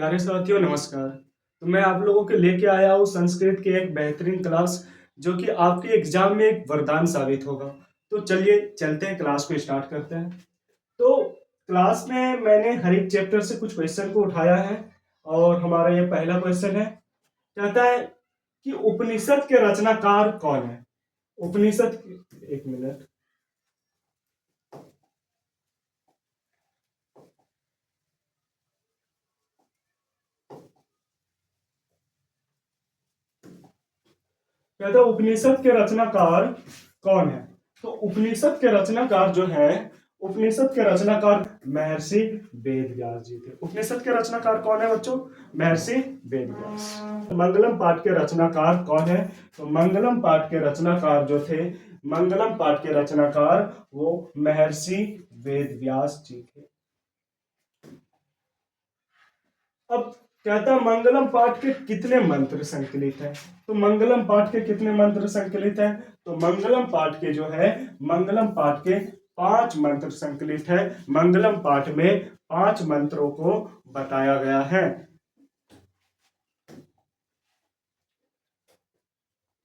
प्यारे साथियों नमस्कार। तो मैं आप लोगों के लेके आया हूँ संस्कृत की एक बेहतरीन क्लास जो कि आपके एग्जाम में एक वरदान साबित होगा। तो चलिए चलते हैं, क्लास को स्टार्ट करते हैं। तो क्लास में मैंने हर एक चैप्टर से कुछ क्वेश्चन को उठाया है और हमारा ये पहला क्वेश्चन है। कहता है कि उपनिषद के रचनाकार कौन है। उपनिषद, एक मिनट। कहता है उपनिषद के रचनाकार कौन है। तो उपनिषद के रचनाकार जो है, उपनिषद के रचनाकार महर्षि वेद व्यास जी थे। उपनिषद के रचनाकार कौन है बच्चों? महर्षि वेद व्यास। मंगलम पाठ के रचनाकार कौन है? तो मंगलम पाठ के रचनाकार जो थे, मंगलम पाठ के रचनाकार वो महर्षि वेद व्यास जी थे। अब कहता है मंगलम पाठ के कितने मंत्र संकलित हैं। तो मंगलम पाठ के कितने मंत्र संकलित हैं? तो मंगलम पाठ के जो है, मंगलम पाठ के 5 मंत्र संकलित है। मंगलम पाठ में 5 मंत्रों को बताया गया है।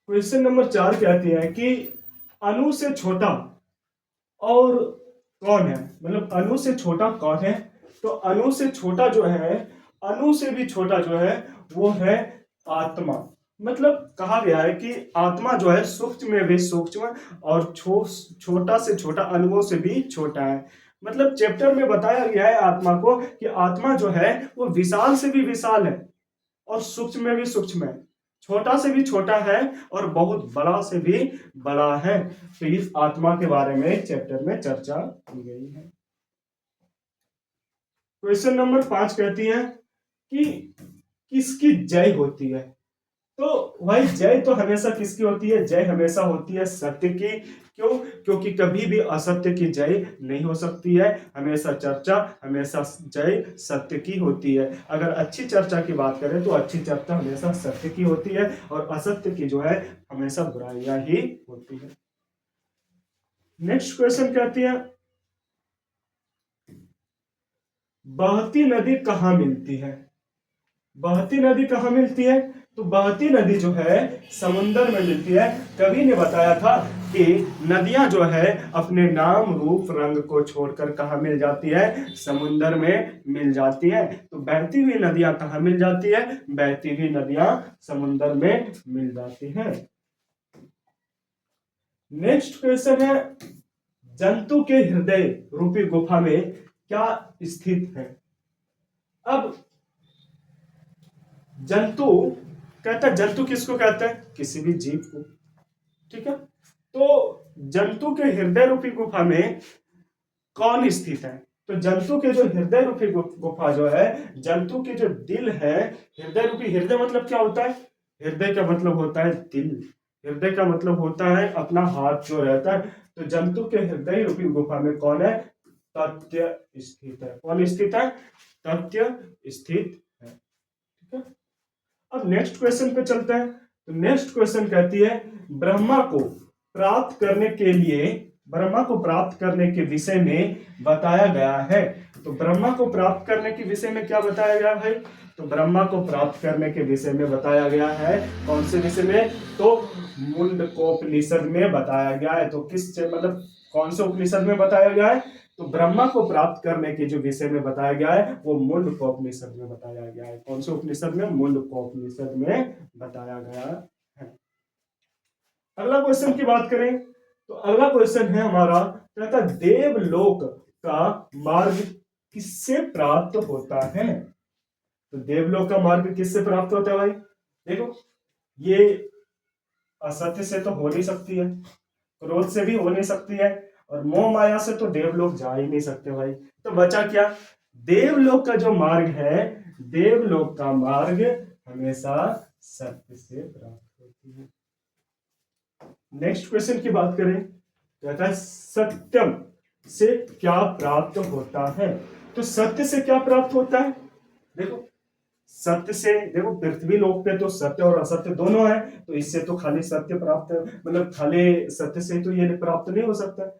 क्वेश्चन नंबर 4 कहती है कि अणु से छोटा और कौन है, मतलब अणु से छोटा कौन है। तो अणु से छोटा जो है, अणु से भी छोटा जो है वो है आत्मा। मतलब कहा गया है कि आत्मा जो है सूक्ष्म में भी सूक्ष्म और छोटा से छोटा अणुओं से भी छोटा है। मतलब चैप्टर में बताया गया है आत्मा को कि आत्मा जो है वो विशाल से भी विशाल है और सूक्ष्म में भी सूक्ष्म है, छोटा से भी छोटा है और बहुत बड़ा से भी बड़ा है। तो इस आत्मा के बारे में चैप्टर में चर्चा की गई है। क्वेश्चन नंबर 5 कहती है कि किसकी जय होती है। तो भाई जय तो हमेशा किसकी होती है? जय हमेशा होती है सत्य की। क्यों? क्योंकि कभी भी असत्य की जय नहीं हो सकती है। हमेशा चर्चा, हमेशा जय सत्य की होती है। अगर अच्छी चर्चा की बात करें तो अच्छी चर्चा हमेशा सत्य की होती है और असत्य की जो है हमेशा बुराइयां ही होती है। नेक्स्ट क्वेश्चन कहती है बहती नदी कहाँ मिलती है। बहती नदी कहाँ मिलती है? तो बहती नदी जो है समुंदर में मिलती है। कवि ने बताया था कि नदियां जो है अपने नाम रूप रंग को छोड़कर कहाँ मिल जाती है? समुंदर में मिल जाती है। तो बहती हुई नदियां कहाँ मिल जाती है? बहती हुई नदियां समुंदर में मिल जाती हैं। नेक्स्ट क्वेश्चन है जंतु के हृदय रूपी गुफा में क्या स्थित है। अब जंतु, कहता है जंतु किसको कहते हैं? किसी भी जीव को। ठीक है। तो जंतु के हृदय रूपी गुफा में कौन स्थित है? तो जंतु के जो हृदय रूपी गुफा जो है, जंतु के जो दिल है, हृदय रूपी, हृदय मतलब क्या होता है? हृदय का मतलब होता है दिल। हृदय का मतलब होता है अपना हाथ जो रहता है। तो जंतु के हृदय रूपी गुफा में कौन है? तथ्य स्थित है। कौन स्थित है? तथ्य स्थित है। ठीक है। अब नेक्स्ट क्वेश्चन पे चलते हैं। तो नेक्स्ट क्वेश्चन कहती है ब्रह्मा को प्राप्त करने के लिए, ब्रह्मा को प्राप्त करने के विषय में बताया गया है। तो ब्रह्मा को प्राप्त करने के विषय में क्या बताया गया भाई? तो ब्रह्मा को प्राप्त करने के विषय में बताया गया है। कौन से विषय में? तो मुंडकोपनिषद में बताया गया है। तो किस, मतलब कौन से उपनिषद में बताया गया है? तो ब्रह्मा को प्राप्त करने के जो विषय में बताया गया है वो मुंडकोपनिषद में बताया गया है। कौन से उपनिषद में? मुंडकोपनिषद में बताया गया है। अगला क्वेश्चन की बात करें तो अगला क्वेश्चन है हमारा, कहता है देवलोक का मार्ग किससे प्राप्त होता है। तो देवलोक का मार्ग किससे प्राप्त होता है भाई? देखो, ये असत्य से तो हो नहीं सकती है, क्रोध से भी हो नहीं सकती है, और मोह माया से तो देवलोक जा ही नहीं सकते भाई। तो बचा क्या? देवलोक का जो मार्ग है, देवलोक का मार्ग हमेशा सत्य से प्राप्त होती है। नेक्स्ट क्वेश्चन की बात करें, कहता है सत्यम से क्या प्राप्त होता है। तो सत्य से क्या प्राप्त होता है? देखो, सत्य से, देखो पृथ्वी लोक पे तो सत्य और असत्य दोनों है। तो इससे तो खाली सत्य प्राप्त, मतलब खाली सत्य से तो ये प्राप्त नहीं हो सकता।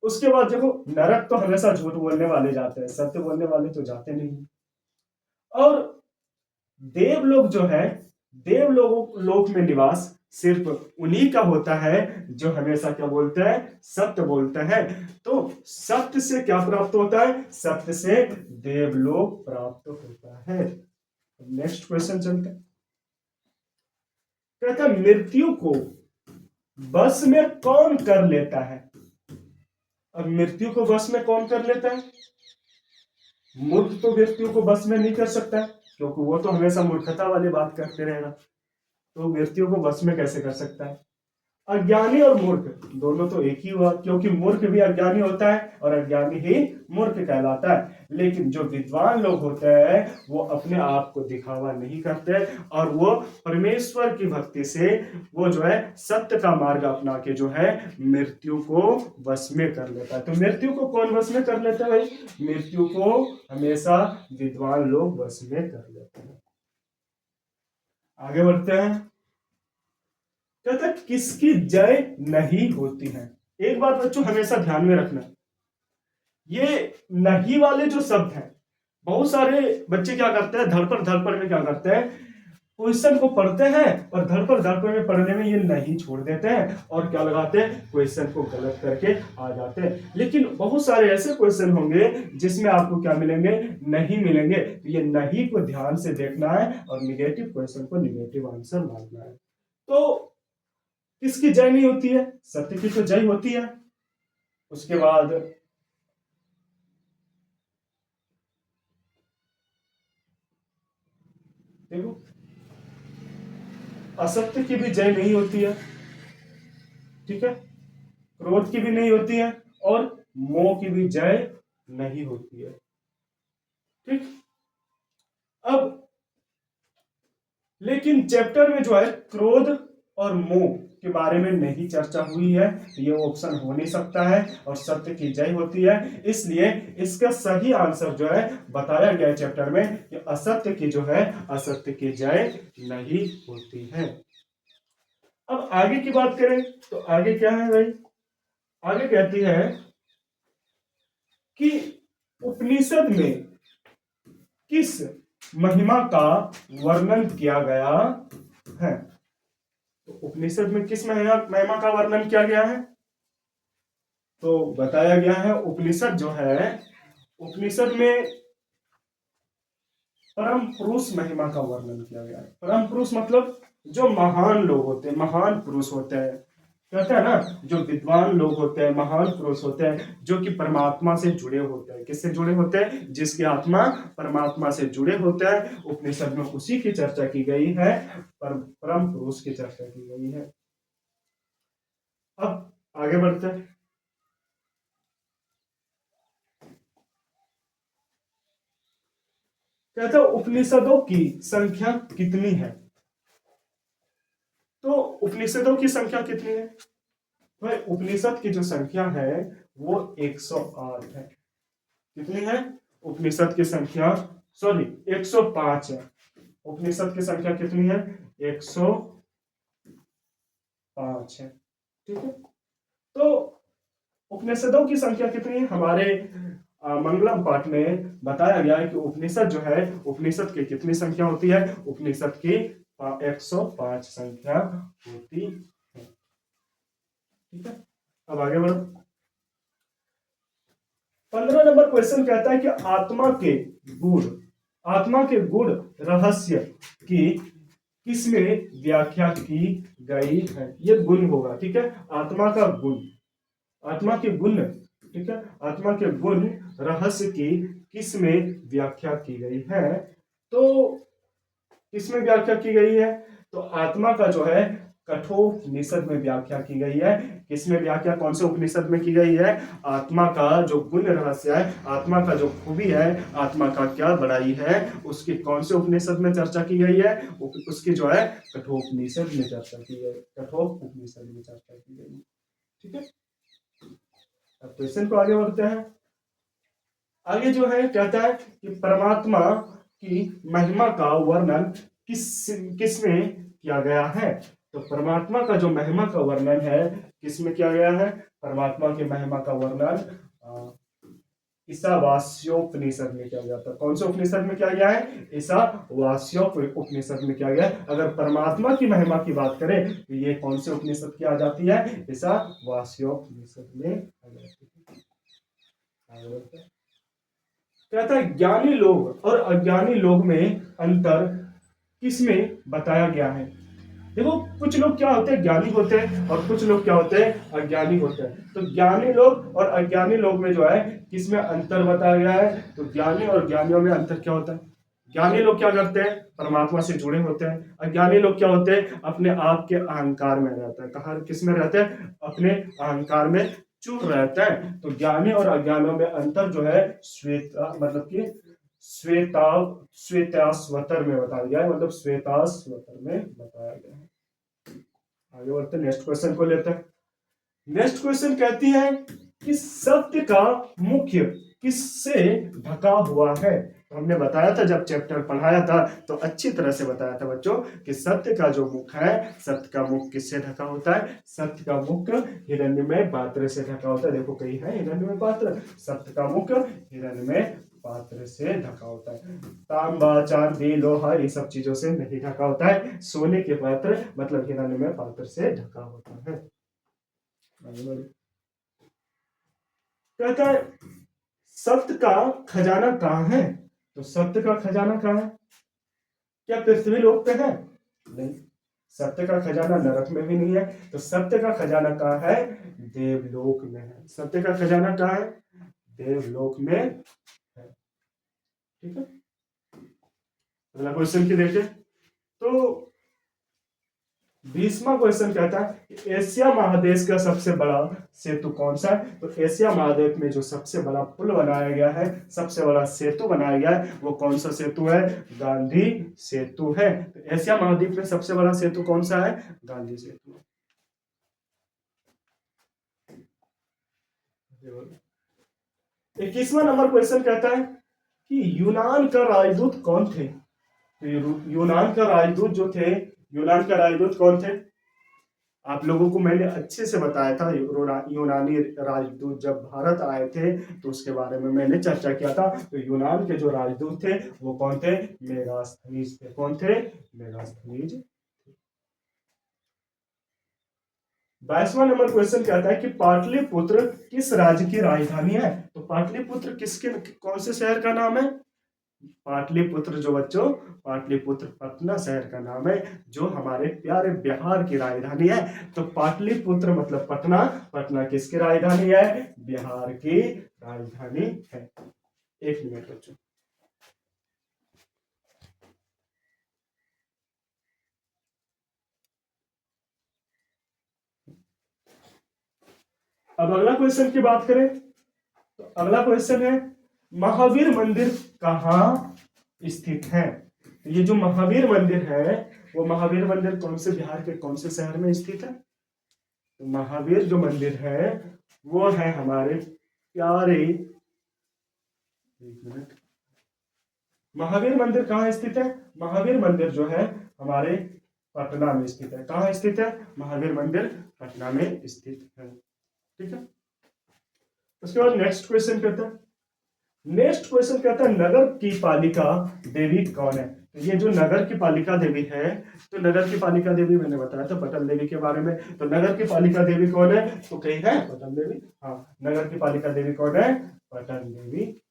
उसके बाद देखो, नरक तो हमेशा झूठ बोलने वाले जाते हैं, सत्य बोलने वाले तो जाते नहीं। और देवलोक जो है, लोक में निवास सिर्फ उन्हीं का होता है जो हमेशा क्या बोलते हैं, सत्य बोलते हैं। तो सत्य से क्या प्राप्त होता है, सत्य से देवलोक प्राप्त होता है। नेक्स्ट क्वेश्चन चलते हैं। कहता है मृत्यु को वश में कौन कर लेता है। अब मृत्यु को वश में कौन कर लेता है। मूर्ख तो मृत्यु को वश में नहीं कर सकता है, क्योंकि वो तो हमेशा मूर्खता वाली बात करते रहेगा। तो मृत्यु को वश में कैसे कर सकता है। अज्ञानी और मूर्ख दोनों तो एक ही हुआ, क्योंकि मूर्ख भी अज्ञानी होता है और अज्ञानी ही मूर्ख कहलाता है। लेकिन जो विद्वान लोग होते हैं वो अपने आप को दिखावा नहीं करते और वो परमेश्वर की भक्ति से वो जो है सत्य का मार्ग अपना के जो है मृत्यु को वश में कर लेता है। तो मृत्यु को कौन वश में कर लेता है भाई, मृत्यु को हमेशा विद्वान लोग वश में कर लेते हैं। आगे बढ़ते हैं। कहता है किसकी जय नहीं होती है। एक बात बच्चों हमेशा ध्यान में रखना, ये नहीं वाले जो शब्द हैं, बहुत सारे बच्चे क्या करते हैं, धड़पड़ में क्या करते हैं, क्वेश्चन को पढ़ते हैं और धड़पड़ में पढ़ने में ये नहीं छोड़ देते हैं और क्या लगाते हैं, क्वेश्चन को गलत करके आ जाते हैं। लेकिन बहुत सारे ऐसे क्वेश्चन होंगे जिसमें आपको क्या मिलेंगे, नहीं मिलेंगे। तो ये नहीं को ध्यान से देखना है और निगेटिव क्वेश्चन को निगेटिव आंसर मानना है। तो किसकी जय नहीं होती है, सत्य की तो जय होती है। उसके बाद देखो असत्य की भी जय नहीं होती है, ठीक है, क्रोध की भी नहीं होती है और मोह की भी जय नहीं होती है। ठीक, अब लेकिन चैप्टर में जो है क्रोध और मोह के बारे में नहीं चर्चा हुई है, तो ये ऑप्शन हो नहीं सकता है और सत्य की जय होती है। इसलिए इसका सही आंसर जो है बताया गया है चैप्टर में कि असत्य की जो है, असत्य की जय नहीं होती है। अब आगे की बात करें तो आगे क्या है भाई, आगे कहती है कि उपनिषद में किस महिमा का वर्णन किया गया है। तो उपनिषद में किस महिमा का वर्णन किया गया है, तो बताया गया है उपनिषद जो है, उपनिषद में परम पुरुष महिमा का वर्णन किया गया है। परम पुरुष मतलब जो महान लोग होते हैं, महान पुरुष होते हैं, कहते हैं ना, जो विद्वान लोग होते हैं, महान पुरुष होते हैं, जो कि परमात्मा से जुड़े होते हैं। किससे जुड़े होते हैं, जिसकी आत्मा परमात्मा से जुड़े होते हैं। उपनिषद में उसी की चर्चा की गई है, परम पुरुष की चर्चा की गई है। अब आगे बढ़ते हैं। कहते हैं उपनिषदों की संख्या कितनी है। तो उपनिषदों की संख्या कितनी है भाई, उपनिषद की जो संख्या है वो 108 है। कितनी है, उपनिषद की संख्या 105 है। उपनिषद की संख्या कितनी है, 105 है। ठीक है, तो उपनिषदों की संख्या कितनी है, हमारे मंगलम पाठ में बताया गया है कि उपनिषद जो है, उपनिषद की कितनी संख्या होती है, उपनिषद की 105 संख्या होती है। ठीक है, अब आगे बढ़ो। 15 नंबर क्वेश्चन कहता है कि आत्मा के गुण रहस्य की किसमें व्याख्या की गई है। ये गुण होगा, ठीक है, आत्मा का गुण, आत्मा के गुण, ठीक है, आत्मा के गुण रहस्य की किसमें व्याख्या की गई है। तो किसमें व्याख्या की गई है, तो आत्मा का जो है कठोपनिषद में व्याख्या की गई है। किसमें व्याख्या, कौन से उपनिषद में की गई है, आत्मा का जो गुण रहस्य है, आत्मा का जो खूबी है, आत्मा का क्या बड़ाई है, उसकी कौन से उपनिषद में चर्चा की गई है, उसकी जो है कठोपनिषद में चर्चा की गई, कठोपनिषद में चर्चा की गई। ठीक है, अब क्वेश्चन को आगे बढ़ते हैं। आगे जो है कहता है कि परमात्मा की महिमा का वर्णन किसमें किया गया है। तो परमात्मा का जो महिमा का वर्णन है किसमें किया गया है, परमात्मा की महिमा का वर्णन ईशावास्योपनिषद में किया गया था। कौन से उपनिषद में किया गया है? ईशावास्योपनिषद में किया गया है। अगर परमात्मा की महिमा की बात करें तो ये कौन से उपनिषद की आ जाती है? ईशावास्योपनिषद में आ जाती है। कहता है ज्ञानी लोग और अज्ञानी लोग में अंतर किसमें बताया गया है? देखो कुछ लोग क्या होते हैं? ज्ञानी होते हैं और कुछ लोग क्या होते हैं? अज्ञानी होते हैं। तो ज्ञानी लोग और अज्ञानी लोग में जो है किसमें अंतर बताया गया है? तो ज्ञानी और ज्ञानियों में अंतर क्या होता है? ज्ञानी लोग क्या करते हैं? परमात्मा से जुड़े होते हैं। अज्ञानी लोग क्या होते हैं? अपने आप के अहंकार में रहते हैं। कहा किस में रहते हैं? अपने अहंकार में चूर रहते हैं। तो ज्ञानी और अज्ञानियों में अंतर जो है श्वेता मतलब कि श्वेता श्वेताश्वतर में बताया गया है, मतलब श्वेताश्वतर में बताया गया है। आगे बढ़ते हैं, नेक्स्ट क्वेश्चन को लेते हैं। नेक्स्ट क्वेश्चन कहती है कि सत्य का मुख्य किससे ढका हुआ है? तो हमने बताया था जब चैप्टर पढ़ाया था तो अच्छी तरह से बताया था बच्चों कि सत्य का जो मुख है, सत्य का मुख किससे ढका होता है? सत्य का मुख हिरण्यमय पात्र से ढका होता है। देखो कहीं है हिरण्यमय पात्र, सत्य का मुख हिरण्यमय पात्र से ढका होता है। तांबा चांदी लोहा ये सब चीजों से नहीं ढका होता है। सोने के पात्र मतलब हिरण्यमय पात्र से ढका होता है। कहता है सत्य का खजाना कहाँ है? तो सत्य का खजाना कहाँ है? क्या पृथ्वी लोक पे है? नहीं। सत्य का खजाना नरक में भी नहीं है। तो सत्य का खजाना कहाँ है? देवलोक में है। सत्य का खजाना कहाँ है? देवलोक में है। ठीक है, अगला क्वेश्चन की देखें तो 20वां क्वेश्चन कहता है कि एशिया महादेश का सबसे बड़ा सेतु कौन सा है? तो एशिया महाद्वीप में जो सबसे बड़ा पुल बनाया गया है, सबसे बड़ा सेतु बनाया गया है, वो कौन सा सेतु है? गांधी सेतु है। तो एशिया महाद्वीप में सबसे बड़ा सेतु कौन सा है? गांधी सेतु। 21वां नंबर क्वेश्चन कहता है कि यूनान का राजदूत कौन थे? तो यूनान का राजदूत जो थे, यूनान का राजदूत कौन थे? आप लोगों को मैंने अच्छे से बताया था यूनानी राजदूत जब भारत आए थे तो उसके बारे में मैंने चर्चा किया था। तो यूनान के जो राजदूत थे वो कौन थे? मेगास्थनीज थे। कौन थे? मेगास्थनीज। 22वां नंबर क्वेश्चन कहता है कि पाटलिपुत्र किस राज्य की राजधानी है? तो पाटलिपुत्र किसके कौन से शहर का नाम है? पाटलिपुत्र जो बच्चों, पाटलिपुत्र पटना शहर का नाम है जो हमारे प्यारे बिहार की राजधानी है। तो पाटलिपुत्र मतलब पटना, पटना किसकी राजधानी है? बिहार की राजधानी है। एक मिनट बच्चों, अब अगला क्वेश्चन की बात करें तो अगला क्वेश्चन है महावीर मंदिर कहाँ स्थित है? तो ये जो महावीर मंदिर है वो महावीर मंदिर कौन से बिहार के कौन से शहर में स्थित है? तो महावीर जो मंदिर है वो है हमारे प्यारे, एक मिनट, महावीर मंदिर कहाँ स्थित है? महावीर मंदिर जो है हमारे पटना में स्थित है। कहाँ स्थित है? महावीर मंदिर पटना में स्थित है। ठीक है, उसके बाद नेक्स्ट क्वेश्चन कहता है, नेक्स्ट क्वेश्चन कहता है नगर की पालिका देवी कौन है? तो ये जो नगर की पालिका देवी है, तो नगर की पालिका देवी मैंने बताया था पटल देवी के बारे में। तो नगर की पालिका देवी कौन है? तो कहीं है पटल देवी? हाँ, नगर की पालिका देवी कौन है? पटल देवी।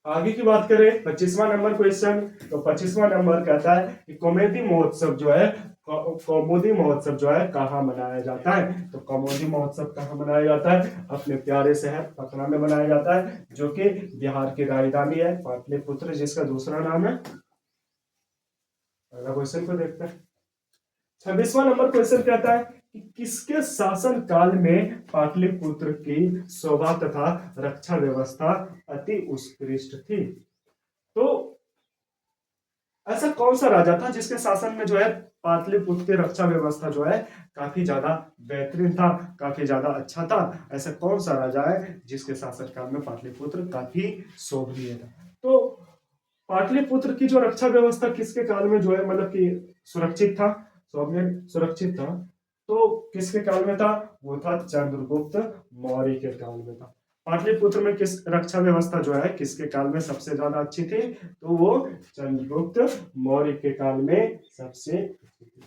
आगे की बात करें 25वां नंबर क्वेश्चन, तो 25वां नंबर कहता है कि कॉमेडी महोत्सव जो है, कौमुदी महोत्सव जो है कहाँ मनाया जाता है? तो कौमुदी महोत्सव कहाँ मनाया जाता है? अपने प्यारे शहर पटना में मनाया जाता है जो कि बिहार की राजधानी है पाटलिपुत्र, जिसका दूसरा नाम है। अगला क्वेश्चन को देखते हैं। 26वां नंबर क्वेश्चन कहता है कि किसके शासन काल में पाटलिपुत्र की शोभा तथा रक्षा व्यवस्था अति उत्कृष्ट थी? तो ऐसा कौन सा राजा था जिसके शासन में जो है पाटलिपुत्र की रक्षा व्यवस्था जो है काफी ज्यादा बेहतरीन था, काफी ज्यादा अच्छा था? ऐसा कौन सा राजा है जिसके शासन काल में पाटलिपुत्र काफी शोभनीय था? तो पाटलिपुत्र की जो रक्षा व्यवस्था किसके काल में जो है मतलब कि सुरक्षित था, सौम्य सुरक्षित था? तो किसके काल में था? वो था चंद्रगुप्त मौर्य के काल में था। पाटलिपुत्र में किस रक्षा व्यवस्था जो है किसके काल में सबसे ज्यादा अच्छी थी? तो वो चंद्रगुप्त मौर्य के काल में सबसे अच्छी थी।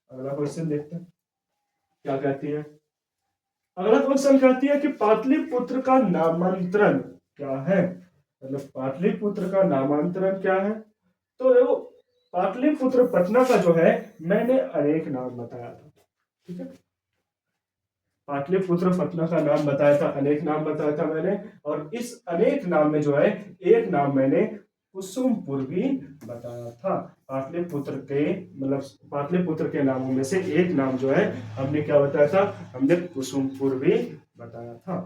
अगला क्वेश्चन देखते हैं क्या कहती है। अगला क्वेश्चन कहती है कि पाटलिपुत्र का नामांतरण क्या है? मतलब पाटलिपुत्र का नामांतरण क्या है? तो देखो, पाटलिपुत्र पटना का जो है मैंने अनेक नाम बताया था, ठीक है। पाटलिपुत्र पटना का नाम बताया था, अनेक नाम बताया था मैंने, और इस अनेक नाम में जो है एक नाम मैंने कुसुमपुर भी बताया था। पाटलिपुत्र के मतलब पाटलिपुत्र के नामों में से एक नाम जो है हमने क्या बताया था? हमने कुसुमपुर भी बताया था,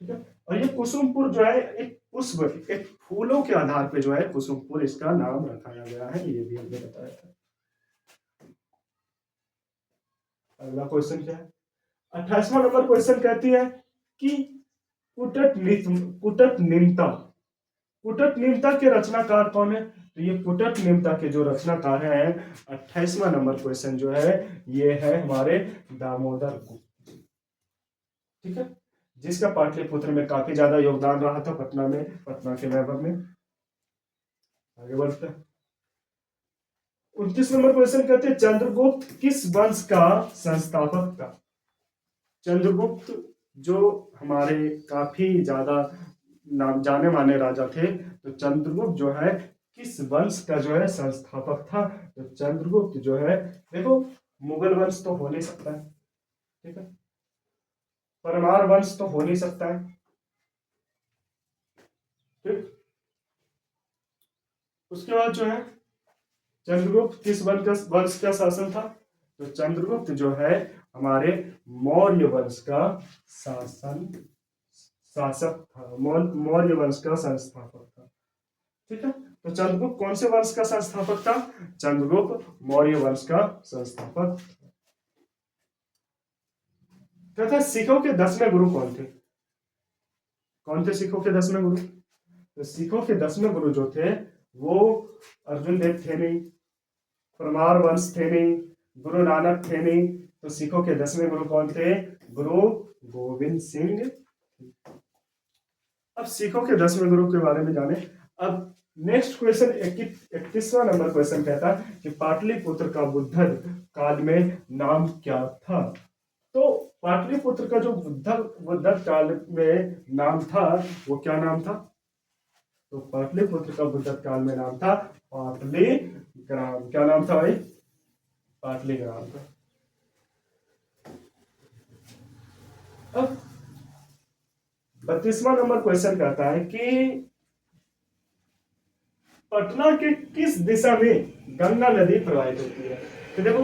ठीक है। और ये कुसुमपुर जो है एक पुष्प, एक फूलों के आधार पे जो है कुसुमपुर इसका नाम रखाया गया है, ये भी हमने बताया था। अगला क्वेश्चन क्या है? 28वां नंबर क्वेश्चन कहती है कि कुटट निम्ता, कुटट निम्ता के रचनाकार कौन है? तो ये कुटट निम्ता के जो रचनाकार हैं, 28वां नंबर क्वेश्चन जो है ये है हमारे दामोदर गुप्त, ठीक है, जिसका पाटलिपुत्र में काफी ज्यादा योगदान रहा था, पटना में, पटना के वैभव में। आगे बढ़ते हैं। 29 नंबर क्वेश्चन कहते हैं चंद्रगुप्त किस वंश का संस्थापक था? चंद्रगुप्त जो हमारे काफी ज्यादा नाम जाने माने राजा थे, तो चंद्रगुप्त जो है किस वंश का जो है संस्थापक था? तो चंद्रगुप्त जो है, देखो, मुगल वंश तो हो नहीं सकता है, ठीक है, परमार वंश तो हो नहीं सकता है, ठीक। उसके बाद जो है चंद्रगुप्त किस वंश का शासन था? तो चंद्रगुप्त जो है हमारे मौर्य वंश का शासन शासक था, मौर्य वंश का संस्थापक था, ठीक है। तो चंद्रगुप्त कौन से वंश का संस्थापक था? चंद्रगुप्त मौर्य वंश का संस्थापक। कहता सिखों के 10वें गुरु कौन थे? कौन थे सिखों के 10वें गुरु? तो सिखों के 10वें गुरु जो थे वो अर्जुन देव थे नहीं, परमार वंश थे नहीं, गुरु नानक थे नहीं, तो सिखों के 10वें गुरु कौन थे? गुरु गोविंद सिंह। अब सिखों के 10वें गुरु के बारे में जाने। अब नेक्स्ट क्वेश्चन 31वां नंबर क्वेश्चन कहता कि पाटलिपुत्र का बुद्ध काल में नाम क्या था? तो पाटलिपुत्र का जो बुद्ध काल में नाम था वो क्या नाम था? तो पाटलिपुत्र का बुद्ध काल में नाम था पाटलीग्राम। क्या नाम था भाई? पाटलीग्राम का। अब 32वां नंबर क्वेश्चन कहता है कि पटना के किस दिशा में गंगा नदी प्रवाहित होती है? तो देखो,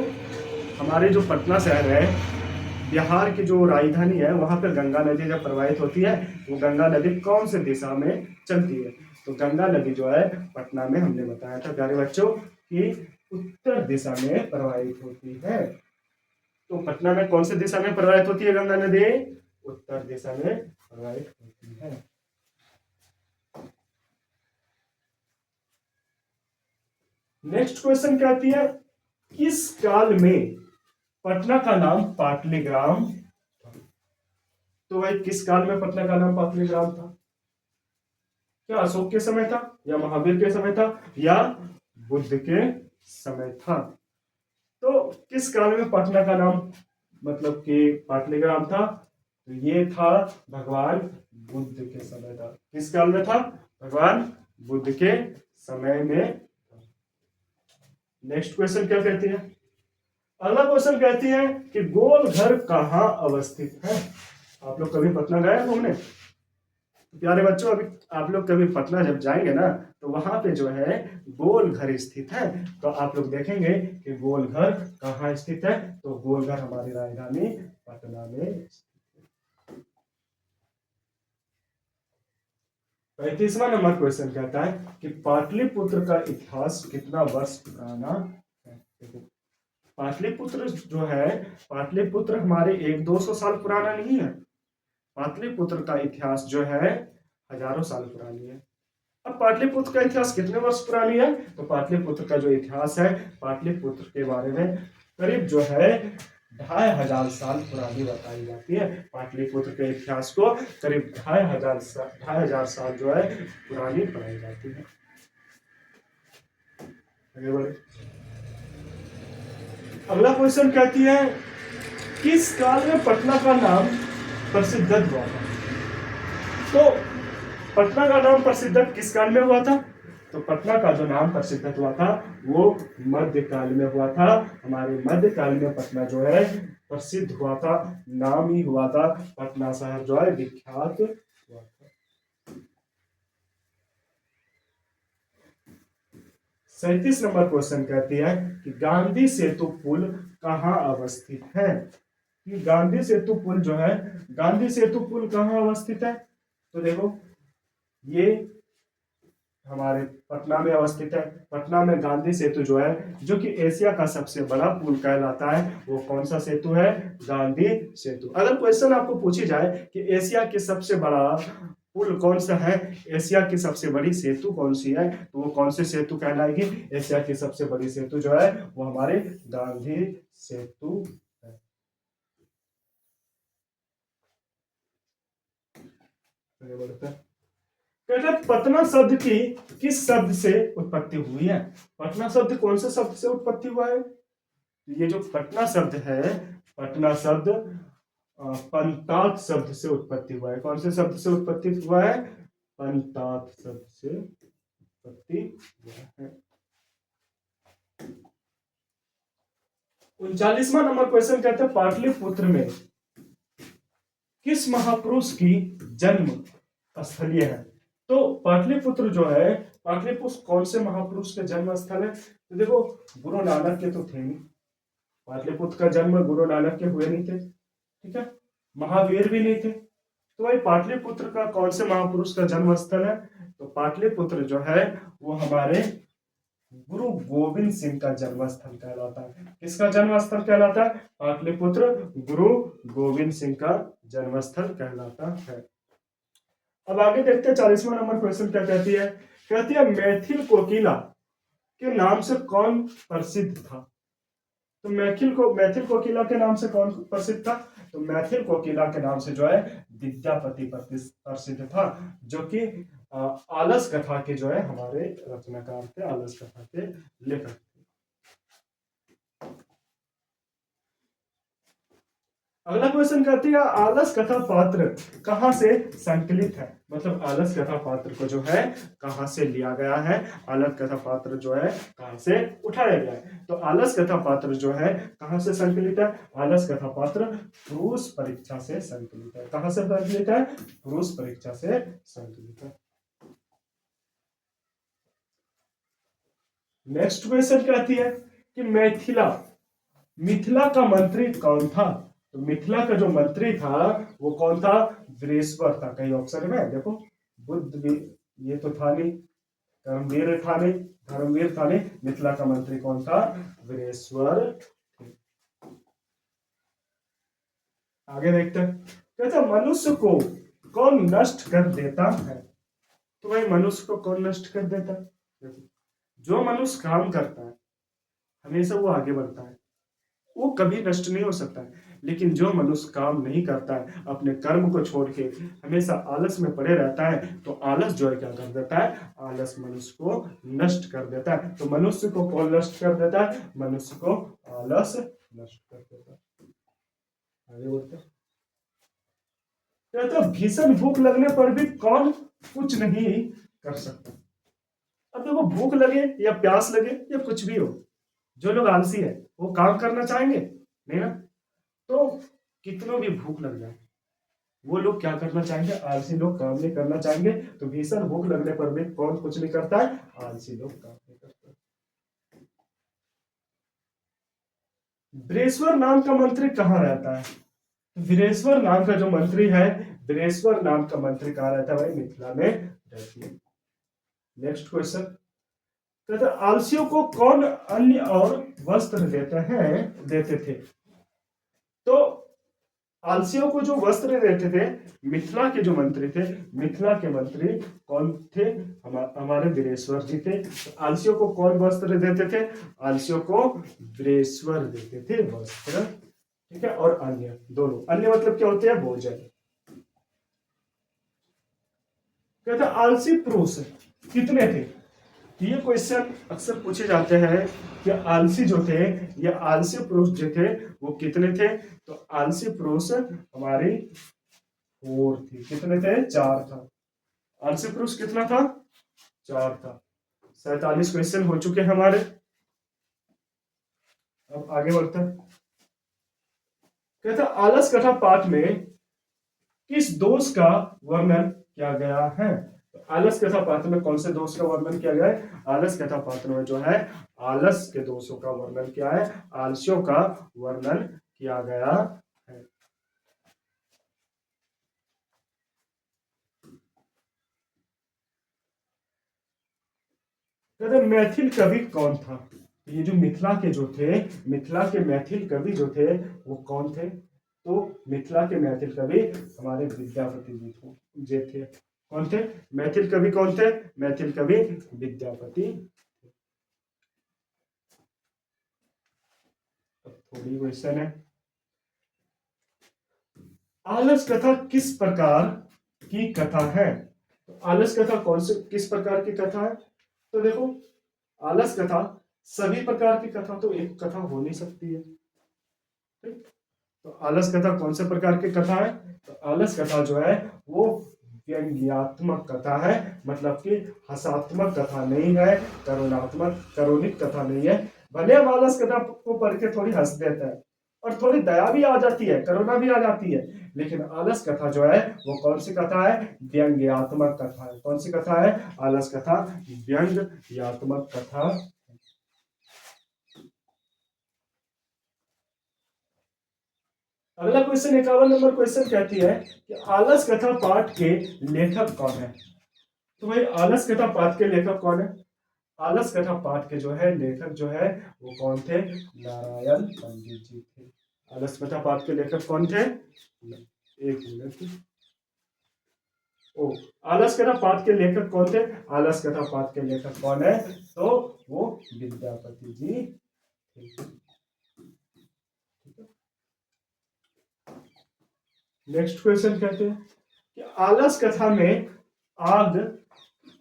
हमारे जो पटना शहर है, बिहार की जो राजधानी है, वहां पर गंगा नदी जब प्रवाहित होती है, वो गंगा नदी कौन से दिशा में चलती है? तो गंगा नदी जो है पटना में हमने बताया था प्यारे बच्चों कि उत्तर दिशा में प्रवाहित होती है। तो पटना में कौन से दिशा में प्रवाहित होती है गंगा नदी? उत्तर दिशा में प्रवाहित होती है। नेक्स्ट क्वेश्चन कहती है किस काल में पटना का नाम पाटलीग्राम था? तो भाई किस काल में पटना का नाम पाटलीग्राम था? क्या अशोक के समय था, या महावीर के समय था, या बुद्ध के समय था? तो किस काल में पटना का नाम मतलब कि पाटलीग्राम था? तो ये था भगवान बुद्ध के समय था। किस काल में था? भगवान बुद्ध के समय में। नेक्स्ट क्वेश्चन क्या कहती है? अगला क्वेश्चन कहती है कि गोल घर कहाँ अवस्थित है? आप लोग कभी पटना गए घूमने? प्यारे बच्चों, अभी आप लोग कभी पटना जब जाएंगे ना, तो वहां पे जो है गोल घर स्थित है। तो आप लोग देखेंगे कि गोल घर कहाँ स्थित है। तो गोल घर हमारी राजधानी पटना में। 35वां नंबर क्वेश्चन कहता है कि पाटलिपुत्र का इतिहास कितना वर्ष पुराना है? पाटलिपुत्र जो है, पाटलिपुत्र हमारे 100-200 साल पुराना नहीं है। पाटलिपुत्र का इतिहास जो है हजारों साल पुरानी है। अब पाटलिपुत्र का इतिहास कितने वर्ष पुरानी है? तो पाटलिपुत्र का जो इतिहास है, पाटलिपुत्र के बारे में करीब जो है 2,500 साल पुरानी बताई जाती है। पाटलिपुत्र के इतिहास को करीब 2,500 साल जो है पुरानी बताई जाती है। आगे बढ़े। अगला क्वेश्चन कहती है किस काल में पटना का नाम प्रसिद्ध हुआ था? तो पटना का नाम प्रसिद्ध किस काल में हुआ था? तो पटना का जो नाम प्रसिद्ध हुआ था वो मध्यकाल में हुआ था। हमारे मध्यकाल में पटना जो है प्रसिद्ध हुआ था, नाम ही हुआ था, पटना शहर जो है विख्यात हुआ था। 37 नंबर क्वेश्चन कहती है कि गांधी सेतु पुल कहाँ अवस्थित है? कि गांधी सेतु पुल जो है, गांधी सेतु पुल कहाँ अवस्थित है? तो देखो ये हमारे पटना में अवस्थित है। पटना में गांधी सेतु जो है, जो कि एशिया का सबसे बड़ा पुल कहलाता है, वो कौन सा सेतु है? गांधी सेतु। अगर क्वेश्चन आपको पूछी जाए कि एशिया के सबसे बड़ा पुल कौन सा है, एशिया की सबसे बड़ी सेतु कौन सी है, तो वो कौन सी सेतु कहलाएगी? एशिया की सबसे बड़ी सेतु जो है वो हमारे गांधी सेतु है। कहते हैं पटना शब्द की किस शब्द से उत्पत्ति हुई है? पटना शब्द कौन से शब्द से उत्पत्ति हुआ है? ये जो पटना शब्द है, पटना शब्द पंतात शब्द से उत्पत्ति हुआ है। कौन से शब्द से उत्पत्ति हुआ है? पंतात शब्द से उत्पत्ति हुआ है। 39वां नंबर क्वेश्चन कहते हैं पाटलिपुत्र में किस महापुरुष की जन्म स्थलीय है? तो पाटलिपुत्र जो है, पाटलिपुत्र कौन से महापुरुष के जन्म स्थल है? तो देखो गुरु नानक के तो थे नहीं, पाटलिपुत्र का जन्म गुरु नानक के हुए नहीं थे, ठीक है, महावीर भी नहीं थे, तो भाई पाटलिपुत्र का कौन से महापुरुष का जन्म स्थल है? तो पाटलिपुत्र जो है वो हमारे गुरु गोविंद सिंह का जन्म स्थल कहलाता है। किसका जन्म स्थल कहलाता है? पाटलिपुत्र गुरु गोविंद सिंह का जन्म स्थल कहलाता है। अब आगे देखते हैं 40वां नंबर क्वेश्चन क्या कहती है? कहती है मैथिल कोकिला के नाम से कौन प्रसिद्ध था? तो मैथिल कोकिला के नाम से कौन प्रसिद्ध था? तो मैथिल कोकिला के नाम से जो है विद्यापति प्रसिद्ध था, जो कि आलस कथा के जो है हमारे रचनाकार थे, आलस कथा के लेखक थे। अगला क्वेश्चन कहती है आलस कथा पात्र कहां से संकलित है? मतलब आलस कथा पात्र को जो है कहां से लिया गया है, आलस कथा पात्र जो है कहां से उठाया गया है? तो आलस कथा पात्र जो है कहां से संकलित है? आलस कथा पात्र पुरुष परीक्षा से संकलित है। कहां से संकलित है? पुरुष परीक्षा से संकलित है। नेक्स्ट क्वेश्चन कहती है कि मिथिला का मंत्री कौन था? तो मिथिला का जो मंत्री था वो कौन था? वीरेश्वर था। कहीं ऑप्शन में देखो बुद्ध भी ये तो था नहीं, धर्मवीर था नहीं, मिथिला का मंत्री कौन था? वीरेश्वर। आगे देखते हैं, कहते मनुष्य को कौन नष्ट कर देता है? तो भाई मनुष्य को कौन नष्ट कर देता है? जो मनुष्य काम करता है हमेशा वो आगे बढ़ता है, वो कभी नष्ट नहीं हो सकता है। लेकिन जो मनुष्य काम नहीं करता है, अपने कर्म को छोड़ के हमेशा आलस में पड़े रहता है, तो आलस जो है क्या कर देता है? आलस मनुष्य को नष्ट कर देता है। तो मनुष्य को कौन नष्ट कर देता है? मनुष्य को आलस नष्ट कर देता है। आगे बढ़ते हैं, तो भीषण भूख लगने पर भी कौन कुछ नहीं कर सकता? अब देखो भूख लगे या प्यास लगे या कुछ भी हो, जो लोग आलसी है वो काम करना चाहेंगे नहीं ना? तो कितनों भी भूख लग जाए वो लोग क्या करना चाहेंगे? आलसी लोग काम नहीं करना चाहेंगे। तो भीषण भूख लगने पर भी कौन कुछ नहीं करता है? आलसी लोग काम नहीं करते। वीरेश्वर नाम का मंत्री कहाँ रहता है? वीरेश्वर नाम का जो मंत्री है, वीरेश्वर नाम का मंत्री कहाँ रहता है? भाई मिथिला में रहती है। नेक्स्ट क्वेश्चन कहते आलसियों को कौन अन्य और वस्त्र देते थे? तो आलसियों को जो वस्त्र देते थे, मिथिला के जो मंत्री थे, मिथिला के मंत्री कौन थे? हमारे वीरेश्वर जी थे। तो आलसियों को कौन वस्त्र देते थे? आलसियों को वीरेश्वर देते थे वस्त्र। ठीक है, और अन्य दोनों। अन्य मतलब क्या होते हैं, भोजन। कहता आलसी पुरुष कितने थे। ये क्वेश्चन अक्सर पूछे जाते हैं कि आलसी जो थे, ये आलसी पुरुष जो थे वो कितने थे। तो आलसी पुरुष हमारी 4 थी। कितने थे, 4 था। आलसी पुरुष कितना था, 4 था। 47 क्वेश्चन हो चुके हैं हमारे। अब आगे बढ़ते हैं। कहता आलस कथा पाठ में किस दोष का वर्णन किया गया है। तो आलस कथा पात्र में कौन से दोष का वर्णन किया गया है। आलस कथा पात्र में जो है आलस के दोषों का वर्णन किया है, आलस्यों का वर्णन किया गया है। कहते मैथिल कवि कौन था। ये जो मिथिला के जो थे, मिथिला के मैथिल कवि जो थे वो कौन थे। तो मिथिला के मैथिल कवि हमारे विद्यापति जी थे। कौन थे, मैथिल कवि कौन थे, मैथिल कवि विद्यापति। थोड़ी क्वेश्चन है। आलस कथा किस प्रकार की कथा है। तो आलस कथा कौन से किस प्रकार की कथा है। तो देखो आलस कथा सभी प्रकार की कथा तो एक कथा हो नहीं सकती है। ठीक, तो आलस कथा कौन से प्रकार की कथा है। तो आलस कथा जो है वो व्यंग्यात्मक कथा है, मतलब कि हसात्मक कथा नहीं है, करुणात्मक करुणिक कथा नहीं है। भले हम आलस कथा को पढ़ के थोड़ी हंस देते हैं और थोड़ी दया भी आ जाती है, करुणा भी आ जाती है, लेकिन आलस कथा जो है वो कौन सी कथा है, व्यंग्यात्मक कथा है। कौन सी कथा है, आलस कथा व्यंग्यात्मक कथा। अगला क्वेश्चन 51 नंबर क्वेश्चन कहती है कि आलस कथा पाठ के लेखक कौन है। तो भाई आलस कथा पाठ के लेखक कौन है। आलस कथा पाठ के जो है लेखक जो है वो कौन थे, नारायण पंडित जी थे। आलस कथा पाठ के लेखक कौन थे, एक मिनट। ओ, आलस कथा पाठ के लेखक कौन थे, आलस कथा पाठ के लेखक कौन है, तो वो विद्यापति जी थे। नेक्स्ट क्वेश्चन कहते हैं कि आलस कथा में आग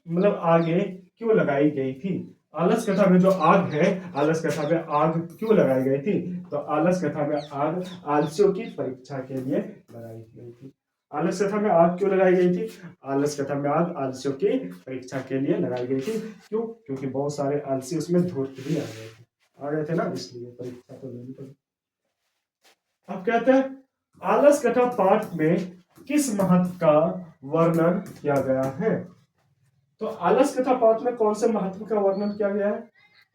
मतलब आगे क्यों लगाई गई थी। आलस कथा में जो आग है, आलस कथा में आग क्यों लगाई गई थी। तो आलस कथा में आग आलसियों की परीक्षा के लिए लगाई गई थी। आलस कथा में आग क्यों लगाई गई थी, आलस कथा में आग आलसियों की परीक्षा के लिए लगाई गई थी। क्यों, क्योंकि बहुत सारे आलसी उसमें धूर्त भी आ गए थे ना, इसलिए परीक्षा तो लेनी पड़ी। अब कहते हैं आलस कथा पाठ में किस महत्व का वर्णन किया गया है। तो आलस कथा पाठ में कौन से महत्व का वर्णन किया गया है।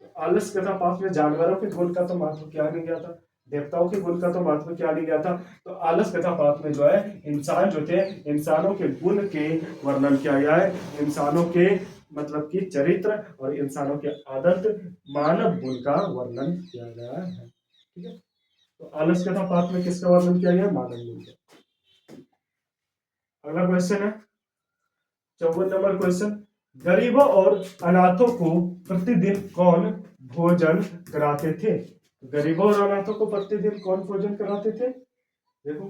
तो आलस कथा पाठ में जानवरों के गुण का तो महत्व किया नहीं गया था, देवताओं के गुण का तो महत्व किया नहीं गया था। तो आलस कथा पाठ में जो है इंसान जो थे, इंसानों के गुण के वर्णन किया गया है, इंसानों के मतलब कि चरित्र और इंसानों के आदत मानव गुण का वर्णन किया गया है। ठीक है, तो आलस कथा पाठ में किसका वर्णन किया गया, मानव गुण का। अगला क्वेश्चन है 54 नंबर क्वेश्चन। गरीबों और अनाथों को प्रतिदिन कौन भोजन कराते थे। गरीबों और अनाथों को प्रतिदिन कौन भोजन कराते थे। देखो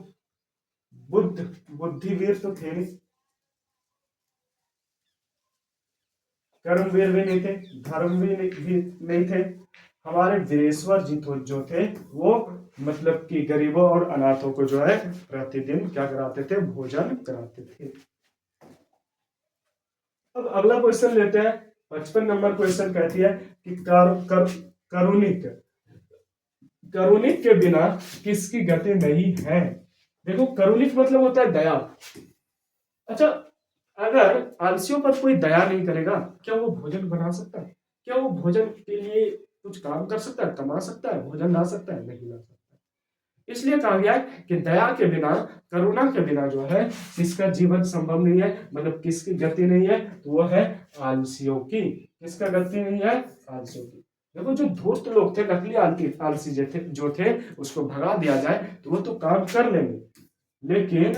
बुद्धिवीर तो थे नहीं, कर्मवीर भी नहीं थे, धर्म भी नहीं थे। हमारे वीरेश्वर जी तो जो थे वो मतलब कि गरीबों और अनाथों को जो है प्रतिदिन क्या कराते थे, भोजन कराते थे। अब अगला क्वेश्चन लेते हैं 55 नंबर क्वेश्चन कहती है कि करुणिक करुणिक के बिना किसकी गति नहीं है। देखो करुणिक मतलब होता है दया। अच्छा, अगर आलसियों पर कोई दया नहीं करेगा, क्या वो भोजन बना सकता है, क्या वो भोजन के लिए कुछ काम कर सकता है, कमा सकता है, भोजन ला सकता है, नहीं ला सकता। इसलिए कहा गया है कि दया के बिना, करुणा के बिना जो है किसका जीवन संभव नहीं है, मतलब किसकी गति नहीं है, तो वो है आलसियों की। किसका गति नहीं है, आलसियों की। देखो जो धूर्त लोग थे, नकली आलसी जो थे उसको भगा दिया जाए तो वो तो काम कर लेंगे, लेकिन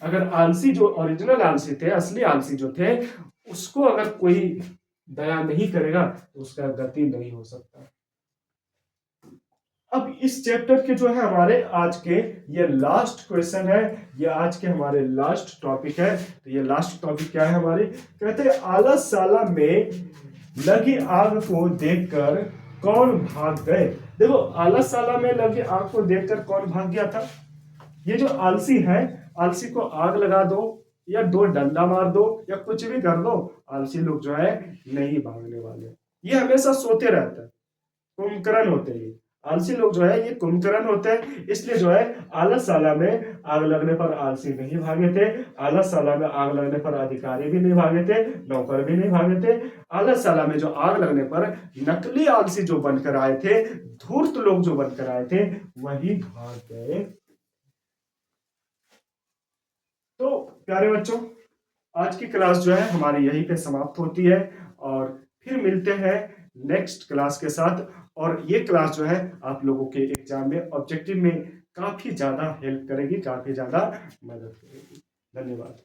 अगर आलसी जो ओरिजिनल आलसी थे, असली आलसी जो थे, उसको अगर कोई दया नहीं करेगा तो उसका गति नहीं हो सकता। अब इस चैप्टर के जो है हमारे आज के ये लास्ट क्वेश्चन है, ये आज के हमारे लास्ट टॉपिक है। तो ये लास्ट टॉपिक क्या है हमारे, कहते हैं आलसशाला में लगी आग को देखकर कौन भाग गए। देखो आलसशाला में लगी आग को देखकर कौन भाग गया था। ये जो आलसी है, आलसी को आग लगा दो या दो डंडा मार दो या कुछ भी कर दो, आलसी लोग जो है नहीं भागने वाले। ये हमेशा सोते रहते हैं, कुंभकर्ण होते हैं। आलसी लोग जो है ये कुंभकर्ण होते हैं, इसलिए जो है आलसशाला में आग लगने पर आलसी नहीं भागे थे, आलसशाला में आग लगने पर अधिकारी भी नहीं भागे थे, नौकर भी नहीं भागे थे। आलसशाला में जो आग लगने पर नकली आलसी जो बनकर आए थे, धूर्त लोग जो बनकर आए थे, वही भाग गए। तो प्यारे बच्चों, आज की क्लास जो है हमारी यहीं पे समाप्त होती है और फिर मिलते हैं नेक्स्ट क्लास के साथ। और ये क्लास जो है आप लोगों के एग्जाम में ऑब्जेक्टिव में काफी ज्यादा हेल्प करेगी, काफी ज्यादा मदद करेगी। धन्यवाद।